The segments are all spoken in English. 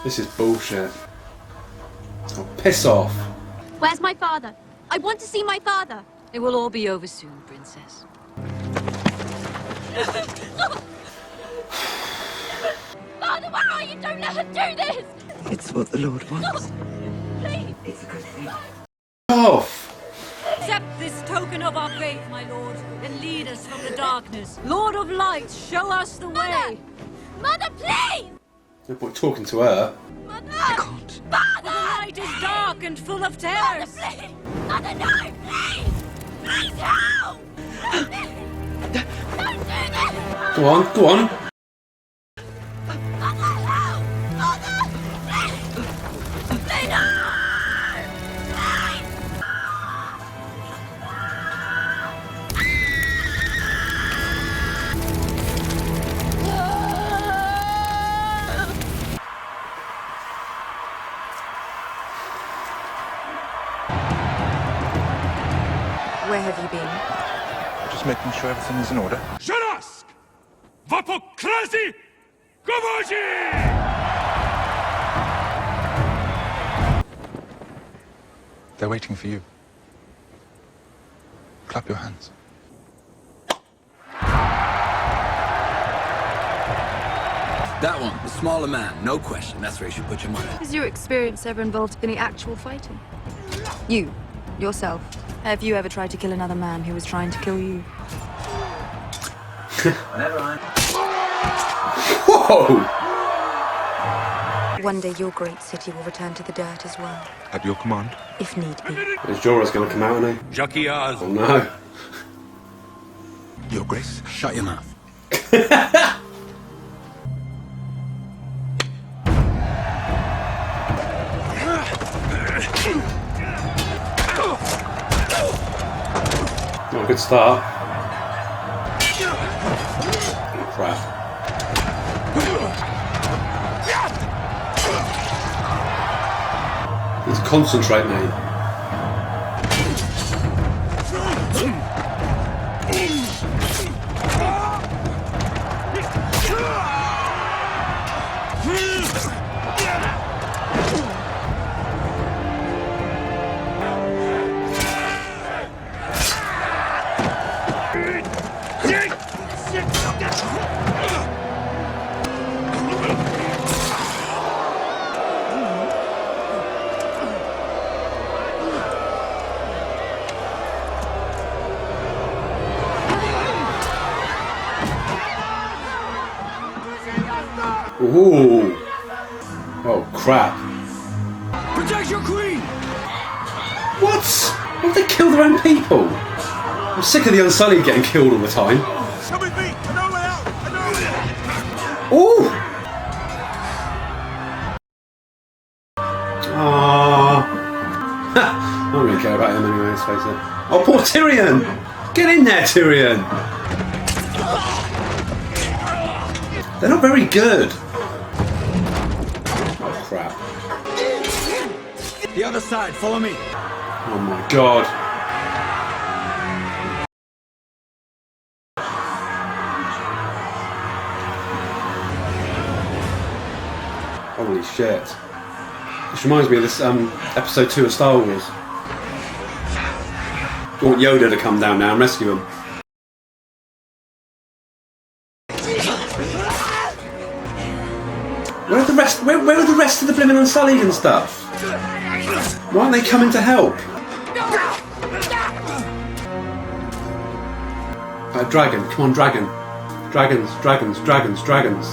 This is bullshit. Oh, piss off. Where's my father? I want to see my father. It will all be over soon, Princess. Father, where are you? Don't let her do this! It's what the Lord wants. Please! It's a good thing. Off! Accept this token of our faith, my lord, and lead us from the darkness. Lord of light, show us the way. Mother, please! No point talking to her. Mother! I can't. The light is dark and full of Mother, terrors. please! Mother, no! Please! Please help! Don't do this! Go on, go on. Mother, help! Mother! Please! Please, no! Please! Where have you been? Just making sure everything is in order. Żelazk! W apokrazji Gomodzi! They're waiting for you. Clap your hands. That one, the smaller man, no question. That's where you should put your money. Has your experience ever involved any actual fighting? You, yourself, have you ever tried to kill another man who was trying to kill you? Never mind. Whoa! One day your great city will return to the dirt as well, At your command. if need be. Is Jorah's going to come out, isn't he? Jakiaz. Oh no. Your Grace. Shut your mouth. Not a good start. Crap. Need to concentrate, mate. Ooh. Oh, crap. Protect your queen! What? Why they kill their own people? I'm sick of the Unsullied getting killed all the time. Come with me! I know a way out! I know! Ooh! Aww. I don't really care about him anyway, let's face it. Oh, poor Tyrion! Get in there, Tyrion! They're not very good. Oh, crap. The other side, follow me. Oh my god. Holy shit. This reminds me of this episode 2 of Star Wars. I want Yoda to come down now and rescue him. Where are the rest? Where are the rest of the blimmin' Unsullied and stuff? Why aren't they coming to help? Dragon, come on, dragon. Dragons, dragons, dragons, dragons.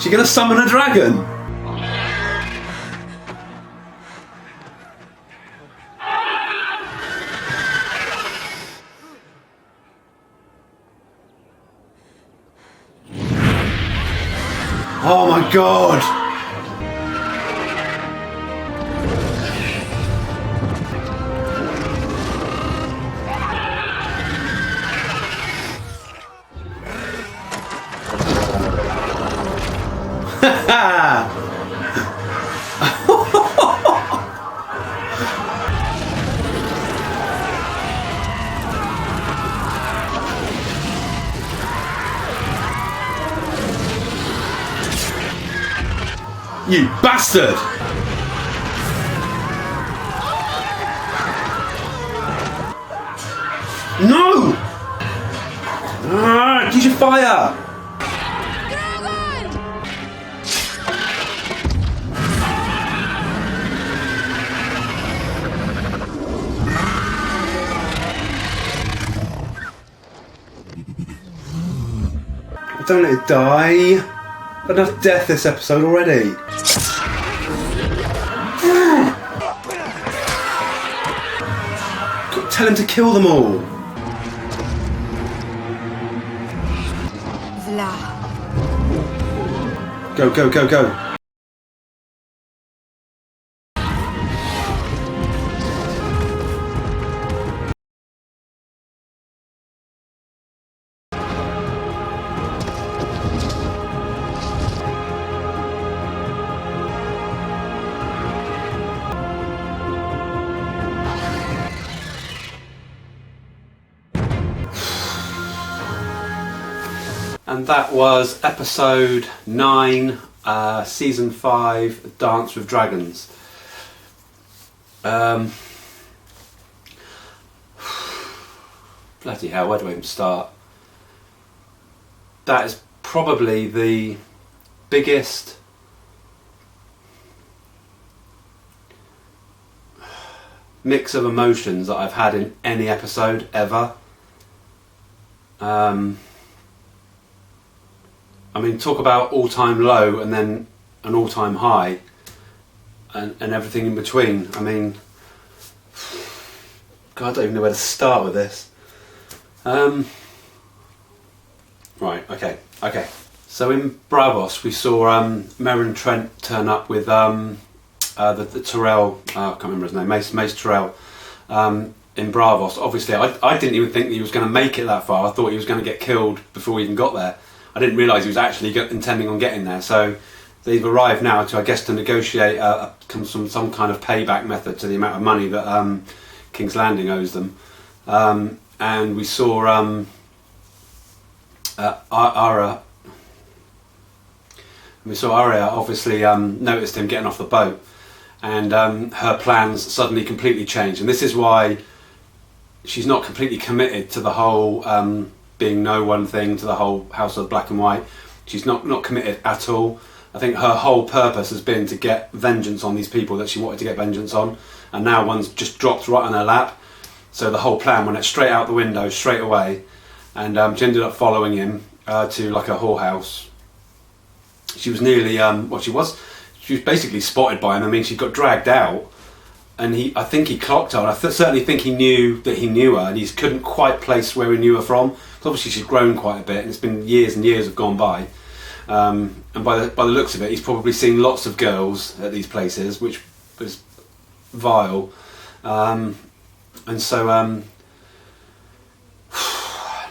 She gonna summon a dragon? Oh my god! You bastard! No! Ah, use your fire! Don't let it die. Enough death this episode already. Tell him to kill them all. Vla. Go, go, go, go. And that was episode 9, season 5, Dance with Dragons. Bloody hell, where do I even start? That is probably the biggest mix of emotions that I've had in any episode ever. I mean, talk about all-time low and then an all-time high and everything in between. I mean, God, I don't even know where to start with this. Right, okay. So in Braavos we saw Meryn Trant turn up with the Tyrell, I can't remember his name, Mace Tyrell, in Braavos. Obviously, I didn't even think he was going to make it that far. I thought he was going to get killed before we even got there. I didn't realise he was actually intending on getting there. So they've arrived now to, I guess, to negotiate some kind of payback method to the amount of money that King's Landing owes them. And we saw Arya. We saw Arya obviously noticed him getting off the boat, and her plans suddenly completely changed. And this is why she's not completely committed to the whole being no one thing, to the whole House of Black and White. She's not committed at all. I think her whole purpose has been to get vengeance on these people that she wanted to get vengeance on, and now one's just dropped right on her lap. So the whole plan went straight out the window straight away, and she ended up following him to like a whorehouse. She was nearly she was basically spotted by him. I mean, she got dragged out, and I think he clocked her. And I certainly think he knew that he knew her, and he couldn't quite place where he knew her from. Because obviously she's grown quite a bit, and it's been years and years have gone by. And by the looks of it, he's probably seen lots of girls at these places, which was vile. And so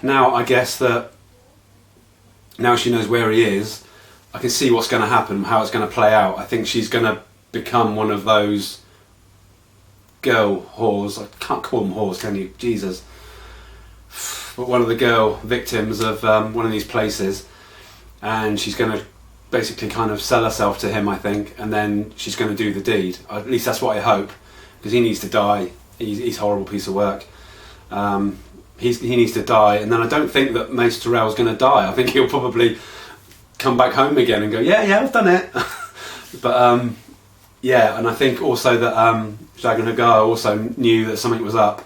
now I guess that now she knows where he is, I can see what's going to happen, how it's going to play out. I think she's going to become one of those girl whores. I can't call them whores, can you? Jesus. But one of the girl victims of one of these places, and she's going to basically kind of sell herself to him, I think, and then she's going to do the deed. At least that's what I hope, because he needs to die. He's a horrible piece of work. He needs to die, and then I don't think that Mace Tyrell is going to die. I think he'll probably come back home again and go, yeah, I've done it. But yeah, and I think also that Jaqen H'ghar also knew that something was up.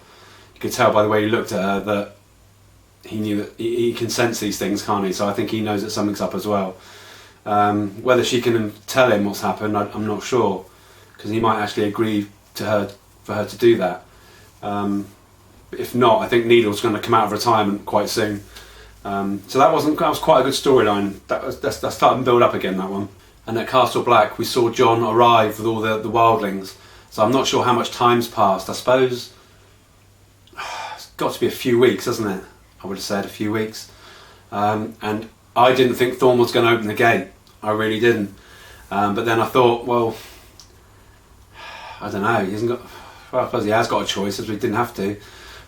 You could tell by the way he looked at her that he knew that he can sense these things, can't he? So I think he knows that something's up as well. Whether she can tell him what's happened, I'm not sure, because he might actually agree for her to do that. If not, I think Needle's going to come out of retirement quite soon. So that was quite a good storyline. That's starting to build up again, that one. And at Castle Black, we saw Jon arrive with all the wildlings. So I'm not sure how much time's passed. I suppose it's got to be a few weeks, hasn't it? I would have said a few weeks. And I didn't think Thorne was going to open the gate. I really didn't. But then I thought, well, I don't know. He hasn't got. Well, I suppose he has got a choice, as we didn't have to.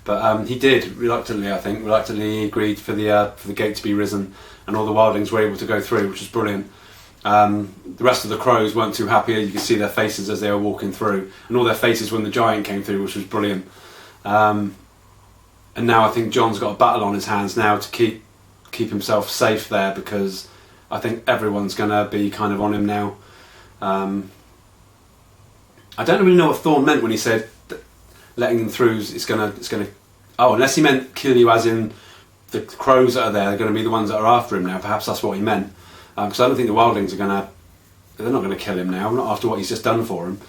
But he did reluctantly. I think reluctantly he agreed for the gate to be risen, and all the wildlings were able to go through, which was brilliant. The rest of the crows weren't too happy. You could see their faces as they were walking through, and all their faces when the giant came through, which was brilliant. And now I think Jon's got a battle on his hands now to keep himself safe there, because I think everyone's going to be kind of on him now. I don't really know what Thorne meant when he said that letting them through is gonna. Oh, unless he meant kill you as in the crows that are there are going to be the ones that are after him now. Perhaps that's what he meant. Because I don't think the wildlings are they're not going to kill him now, not after what he's just done for him.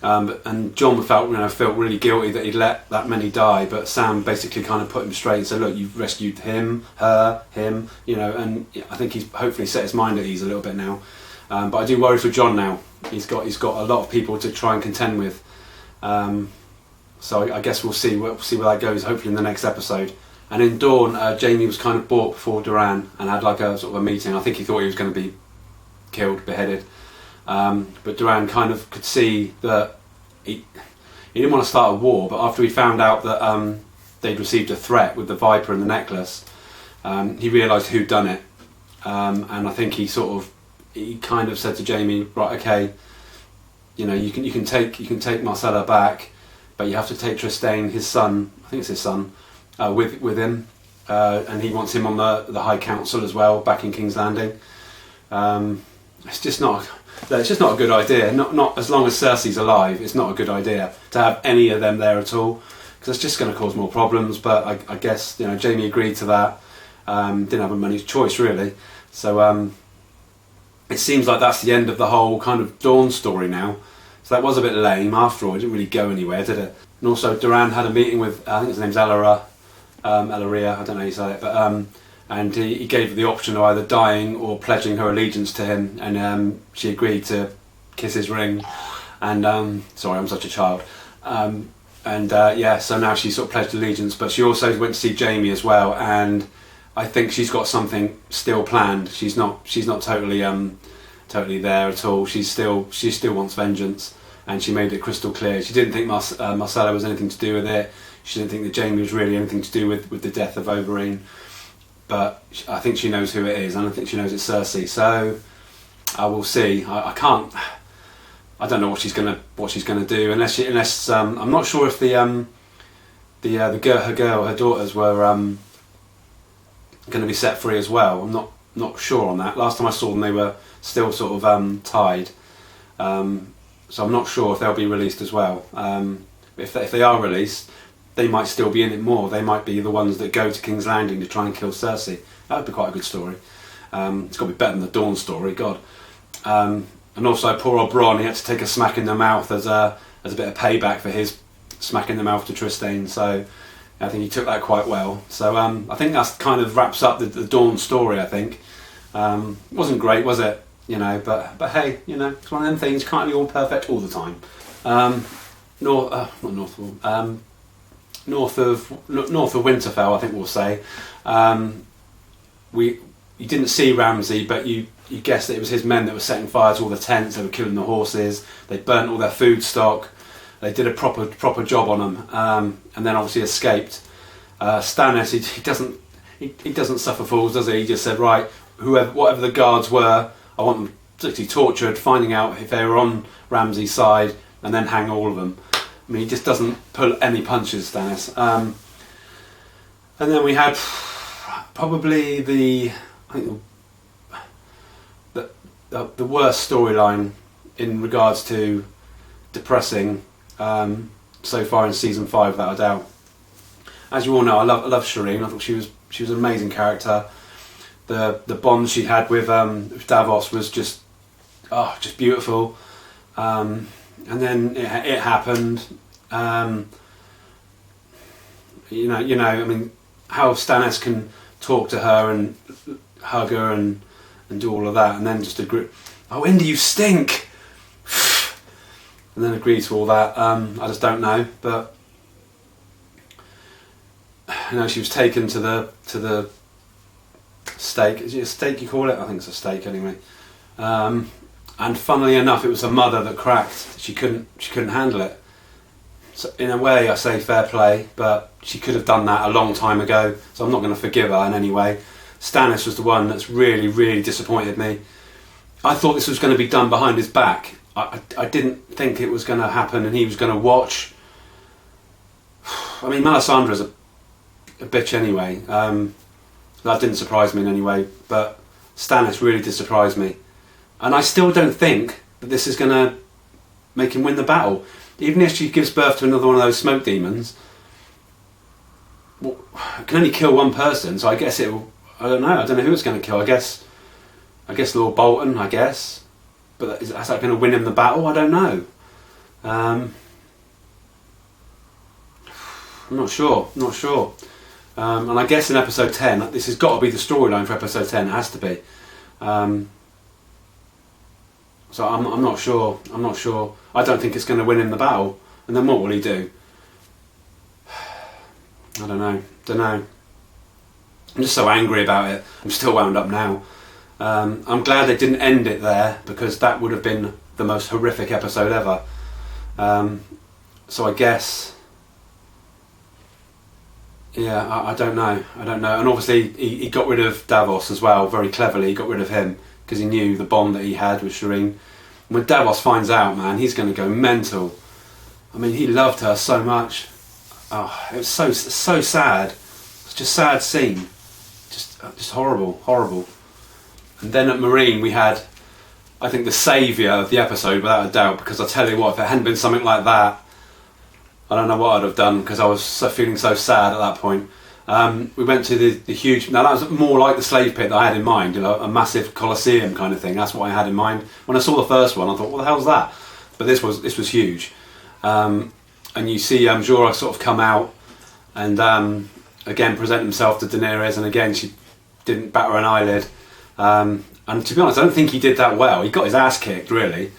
And Jon felt really guilty that he'd let that many die, but Sam basically kind of put him straight and said, look, you've rescued him, her, him, and I think he's hopefully set his mind at ease a little bit now. But I do worry for Jon now. He's got a lot of people to try and contend with. So I guess we'll see where that goes, hopefully in the next episode. And in Dawn, Jaime was kind of brought before Doran and had like a sort of a meeting. I think he thought he was going to be killed, beheaded. But Doran kind of could see that he didn't want to start a war, but after he found out that they'd received a threat with the Viper and the necklace, he realised who'd done it. And I think he kind of said to Jaime, right, okay, you can take Marcella back, but you have to take Trystane, his son, I think it's his son, with him, and he wants him on the High Council as well, back in King's Landing. It's just not a good idea. Not as long as Cersei's alive. It's not a good idea to have any of them there at all, because it's just going to cause more problems. But I guess Jaime agreed to that. Didn't have a money choice really. So it seems like that's the end of the whole kind of Dawn story now. So that was a bit lame after all. It didn't really go anywhere, did it? And also Doran had a meeting with, I think his name's Ellaria, I don't know how you say it, but and he gave her the option of either dying or pledging her allegiance to him, and she agreed to kiss his ring. And sorry, I'm such a child. So now she's sort of pledged allegiance, but she also went to see Jaime as well, and I think she's got something still planned. She's not totally there at all. She still wants vengeance, and she made it crystal clear. She didn't think Marcella was anything to do with it. She didn't think that Jaime was really anything to do with the death of Oberyn. But I think she knows who it is, and I think she knows it's Cersei. So I will see. I don't know what she's gonna do unless I'm not sure if her daughters were going to be set free as well. I'm not sure on that. Last time I saw them, they were still sort of tied. So I'm not sure if they'll be released as well. If they are released, they might still be in it more. They might be the ones that go to King's Landing to try and kill Cersei. That would be quite a good story. It's got to be better than the Dawn story, God. And also poor old Bronn, he had to take a smack in the mouth as a bit of payback for his smack in the mouth to Trystane. So I think he took that quite well. So I think that kind of wraps up the Dawn story, I think. It wasn't great, was it? But hey, it's one of them things. Can't be all perfect all the time. North of Winterfell, I think we'll say. You didn't see Ramsay, but you guessed that it was his men that were setting fire to all the tents. They were killing the horses. They burnt all their food stock. They did a proper job on them, and then obviously escaped. Stannis, he doesn't suffer fools, does he? He just said, right, whatever the guards were, I want them particularly tortured, finding out if they were on Ramsay's side, and then hang all of them. I mean, he just doesn't pull any punches, Stannis. And then we had probably the worst storyline in regards to depressing so far in season 5, without a doubt. As you all know, I love Shireen. I thought she was an amazing character. The bond she had with Davos was just beautiful. And then it happened. I mean, how Stannis can talk to her and hug her and do all of that, and then just agree, oh, Indy, you stink, and then agree to all that. I just don't know, but she was taken to the stake. Is it a stake you call it? I think it's a stake anyway. And funnily enough, it was her mother that cracked. She couldn't handle it. So in a way, I say fair play, but she could have done that a long time ago. So I'm not going to forgive her in any way. Stannis was the one that's really, really disappointed me. I thought this was going to be done behind his back. I didn't think it was going to happen and he was going to watch. I mean, Melisandre's a bitch anyway. That didn't surprise me in any way, but Stannis really did surprise me. And I still don't think that this is going to make him win the battle. Even if she gives birth to another one of those smoke demons, well, it can only kill one person, so I guess it will... I don't know who it's going to kill. I guess Lord Bolton, I guess. But is that going to win him the battle? I don't know. I'm not sure. And I guess in episode 10, this has got to be the storyline for episode 10. It has to be. So I'm not sure. I don't think it's going to win him the battle. And then what will he do? I don't know. I'm just so angry about it. I'm still wound up now. I'm glad they didn't end it there, because that would have been the most horrific episode ever. So I guess... Yeah, I don't know. And obviously he got rid of Davos as well, very cleverly. He got rid of him because he knew the bond that he had with Shireen. When Davos finds out, man, he's going to go mental. I mean, he loved her so much. Oh, it was so sad. It's just a sad scene. Just horrible. And then at Marine we had, I think, the saviour of the episode without a doubt, because I tell you what, if it hadn't been something like that, I don't know what I'd have done, because I was feeling so sad at that point. We went to the huge... Now that was more like the slave pit that I had in mind, a massive Colosseum kind of thing. That's what I had in mind. When I saw the first one, I thought, what the hell's that? But this was huge. And you see Jorah sort of come out and again present himself to Daenerys, and again she didn't batter an eyelid. And to be honest, I don't think he did that well. He got his ass kicked, really.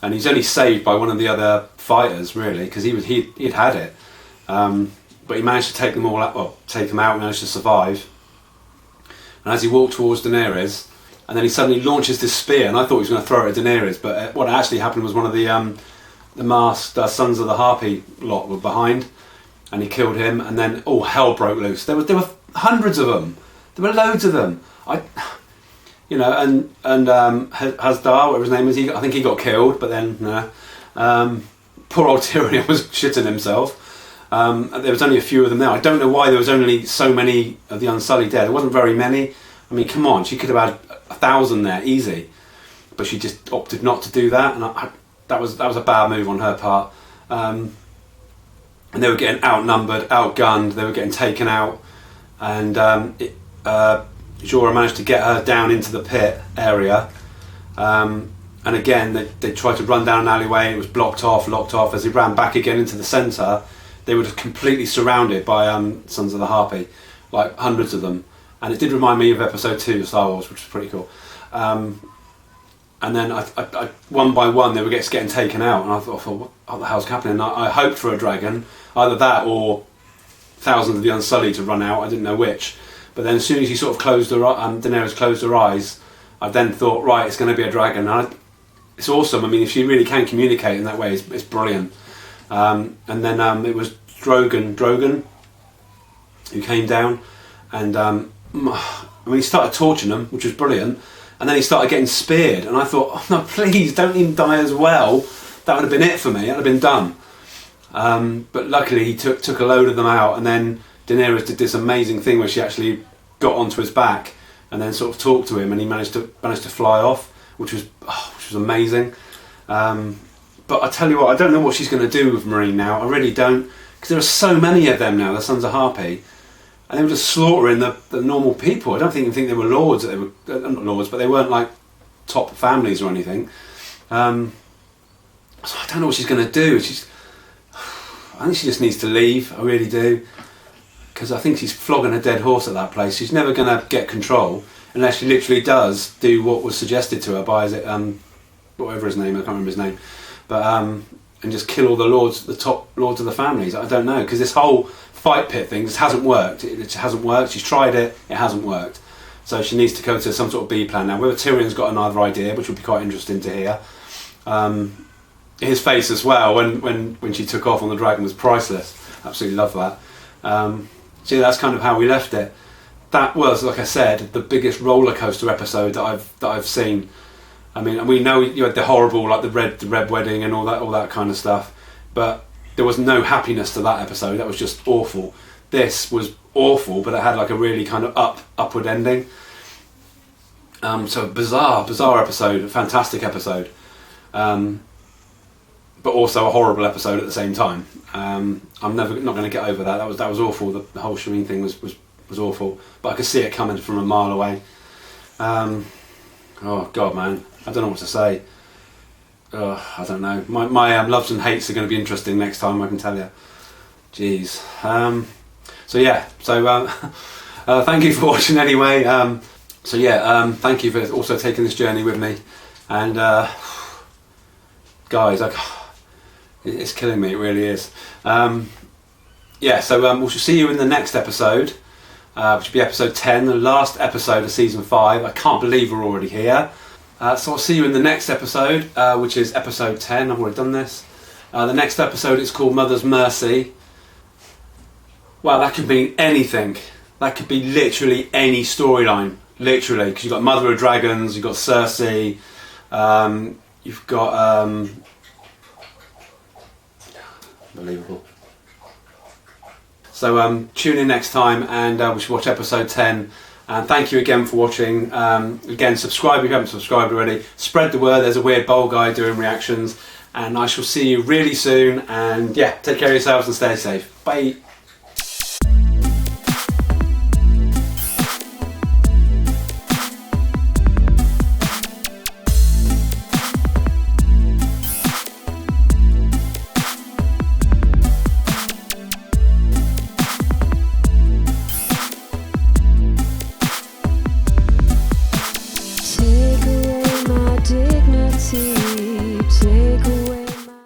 And he's only saved by one of the other fighters, really, because he'd had it. But he managed to take them all out, managed to survive. And as he walked towards Daenerys, and then he suddenly launches this spear, and I thought he was going to throw it at Daenerys, but what actually happened was one of the masked Sons of the Harpy lot were behind, and he killed him, and then all hell broke loose. There were hundreds of them. There were loads of them. And Hasdar, whatever his name is, I think he got killed, but then poor old Tyrion was shitting himself. There was only a few of them there. I don't know why there was only so many of the Unsullied dead. There wasn't very many. I mean, come on, she could have had 1,000 there easy, but she just opted not to do that, and that was a bad move on her part. And they were getting outnumbered, outgunned. They were getting taken out, and Jorah managed to get her down into the pit area, and again they tried to run down an alleyway. It was locked off. As he ran back again into the centre, they were just completely surrounded by Sons of the Harpy, like hundreds of them. And it did remind me of episode 2 of Star Wars, which was pretty cool. And then I one by one they were getting taken out, and I thought, what the hell's happening? I hoped for a dragon, either that or thousands of the Unsullied to run out. I didn't know which. But then as soon as he sort of Daenerys closed her eyes, I then thought, right, it's going to be a dragon. It's awesome. I mean, if she really can communicate in that way, it's brilliant. And then it was Drogon who came down, and he started torching them, which was brilliant. And then he started getting speared, and I thought, oh no, please don't even die as well. That would have been it for me. That would have been done. But luckily he took a load of them out, and then Daenerys did this amazing thing where she actually got onto his back and then sort of talked to him, and he managed to fly off, which was amazing. But I tell you what, I don't know what she's going to do with Marine now. I really don't, because there are so many of them now, the Sons of Harpy, and they were just slaughtering the normal people. I don't think they were lords. They were not lords, but they weren't like top families or anything. So I don't know what she's going to do. I think she just needs to leave. I really do. Because I think she's flogging a dead horse at that place. She's never going to get control unless she literally does do what was suggested to her by, whatever his name, I can't remember his name, but and just kill all the top lords of the families. I don't know, because this whole fight pit thing just hasn't worked. It hasn't worked. She's tried it. It hasn't worked. So she needs to go to some sort of B plan now. Whether Tyrion's got another idea, which would be quite interesting to hear. His face as well when she took off on the dragon was priceless. Absolutely love that. So that's kind of how we left it. That was, like I said, the biggest roller coaster episode that I've seen. I mean, we know you had the horrible, like the red wedding and all that kind of stuff, but there was no happiness to that episode. That was just awful. This was awful, but it had like a really kind of upward ending. So bizarre episode, a fantastic episode, but also a horrible episode at the same time. I'm not going to get over that. That was awful. The whole Shireen thing was awful, but I could see it coming from a mile away. Oh God, man, I don't know what to say. I don't know. My loves and hates are going to be interesting next time, I can tell you. Jeez. So thank you for watching anyway. Thank you for also taking this journey with me. And guys, it's killing me. It really is. We shall see you in the next episode, which will be episode 10, the last episode of season 5. I can't believe we're already here. So I'll see you in the next episode, which is episode 10. I've already done this. The next episode is called Mother's Mercy. Well, that could mean anything. That could be literally any storyline. Literally, because you've got Mother of Dragons, you've got Cersei, you've got... Unbelievable. So tune in next time, and we should watch episode 10. And thank you again for watching. Again, subscribe if you haven't subscribed already. Spread the word. There's a weird bowl guy doing reactions. And I shall see you really soon. And yeah, take care of yourselves and stay safe. Bye.